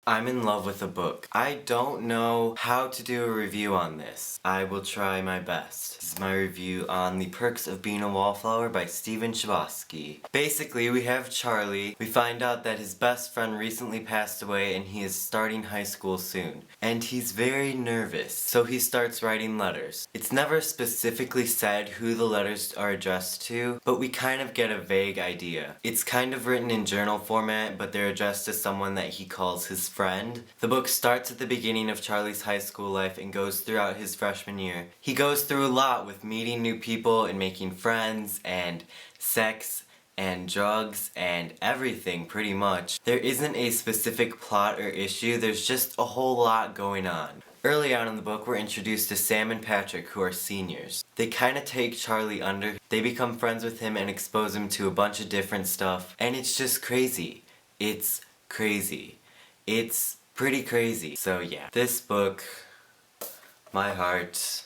I'm in love with a book. I don't know how to do a review on this. I will try my best. This is my review on The Perks of Being a Wallflower by Stephen Chbosky. Basically, we have Charlie. We find out that his best friend recently passed away and he is starting high school soon. And he's very nervous, so he starts writing letters. It's never specifically said who the letters are addressed to, but we kind of get a vague idea. It's kind of written in journal format, but they're addressed to someone that he calls his friend. The book starts at the beginning of Charlie's high school life and goes throughout his freshman year. He goes through a lot with meeting new people and making friends and sex and drugs and everything pretty much. There isn't a specific plot or issue, there's just a whole lot going on. Early on in the book, we're introduced to Sam and Patrick, who are seniors. They kinda take Charlie under, they become friends with him and expose him to a bunch of different stuff, and it's just crazy. It's crazy. It's pretty crazy. So yeah, this book, my heart.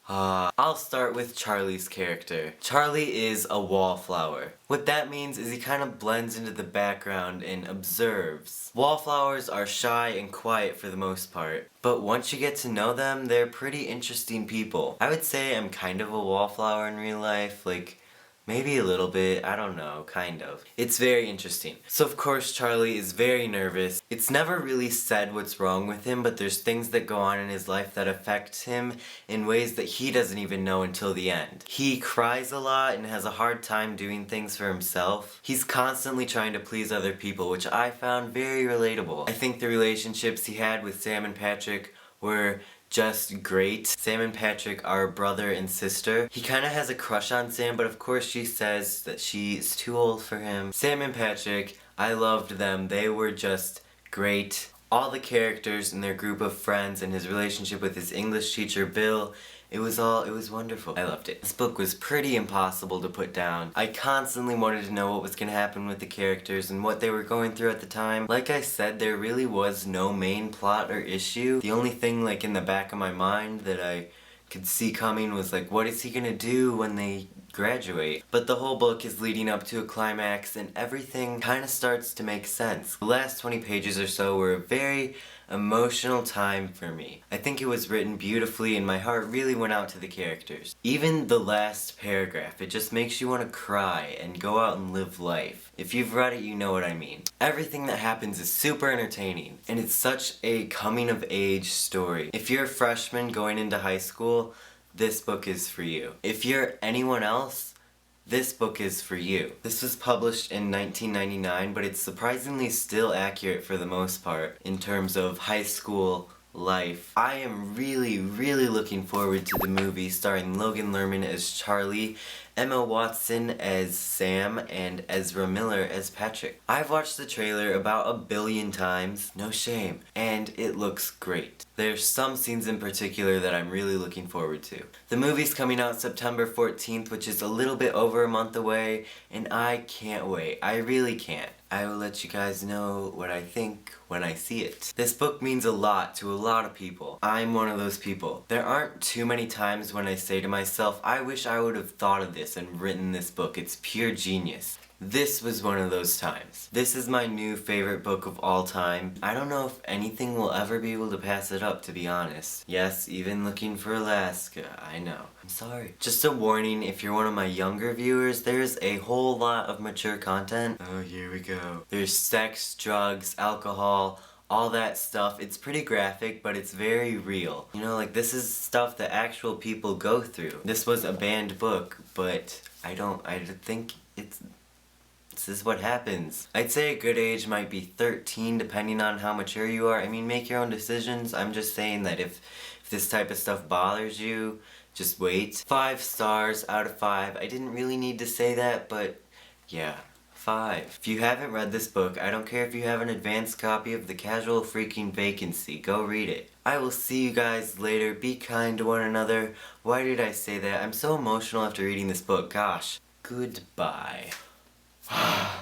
I'll start with Charlie's character. Charlie is a wallflower. What that means is he kind of blends into the background and observes. Wallflowers are shy and quiet for the most part, but once you get to know them, they're pretty interesting people. I would say I'm kind of a wallflower in real life, like, maybe a little bit, I don't know, kind of. It's very interesting. So of course Charlie is very nervous. It's never really said what's wrong with him, but there's things that go on in his life that affect him in ways that he doesn't even know until the end. He cries a lot and has a hard time doing things for himself. He's constantly trying to please other people, which I found very relatable. I think the relationships he had with Sam and Patrick were just great. Sam and Patrick are brother and sister. He kinda has a crush on Sam, but of course she says that she's too old for him. Sam and Patrick, I loved them. They were just great. All the characters and their group of friends and his relationship with his English teacher, Bill, it was wonderful. I loved it. This book was pretty impossible to put down. I constantly wanted to know what was gonna happen with the characters and what they were going through at the time. Like I said, there really was no main plot or issue. The only thing like in the back of my mind that I could see coming was like, what is he gonna do when they graduate? But the whole book is leading up to a climax and everything kinda starts to make sense. The last 20 pages or so were a very emotional time for me. I think it was written beautifully and my heart really went out to the characters. Even the last paragraph, it just makes you want to cry and go out and live life. If you've read it, you know what I mean. Everything that happens is super entertaining, and it's such a coming-of-age story. If you're a freshman going into high school, this book is for you. If you're anyone else, this book is for you. This was published in 1999, but it's surprisingly still accurate for the most part in terms of high school life. I am really looking forward to the movie starring Logan Lerman as Charlie, Emma Watson as Sam, and Ezra Miller as Patrick. I've watched the trailer about 1 billion times, no shame, and it looks great. There's some scenes in particular that I'm really looking forward to. The movie's coming out September 14th, which is a little bit over a month away, and I can't wait. I really can't. I will let you guys know what I think when I see it. This book means a lot to a lot of people. I'm one of those people. There aren't too many times when I say to myself, I wish I would have thought of this and written this book. It's pure genius. This was one of those times. This is my new favorite book of all time. I don't know if anything will ever be able to pass it up, to be honest. Yes, even Looking for Alaska, I know. I'm sorry. Just a warning, if you're one of my younger viewers, there's a whole lot of mature content. Oh, here we go. There's sex, drugs, alcohol, all that stuff. It's pretty graphic, but it's very real. You know, like, this is stuff that actual people go through. This was a banned book, but I think this is what happens. I'd say a good age might be 13, depending on how mature you are. I mean, make your own decisions. I'm just saying that if this type of stuff bothers you, just wait. 5 stars out of 5. I didn't really need to say that, but yeah. 5. If you haven't read this book, I don't care if you have an advanced copy of The Casual Freaking Vacancy. Go read it. I will see you guys later. Be kind to one another. Why did I say that? I'm so emotional after reading this book. Gosh. Goodbye.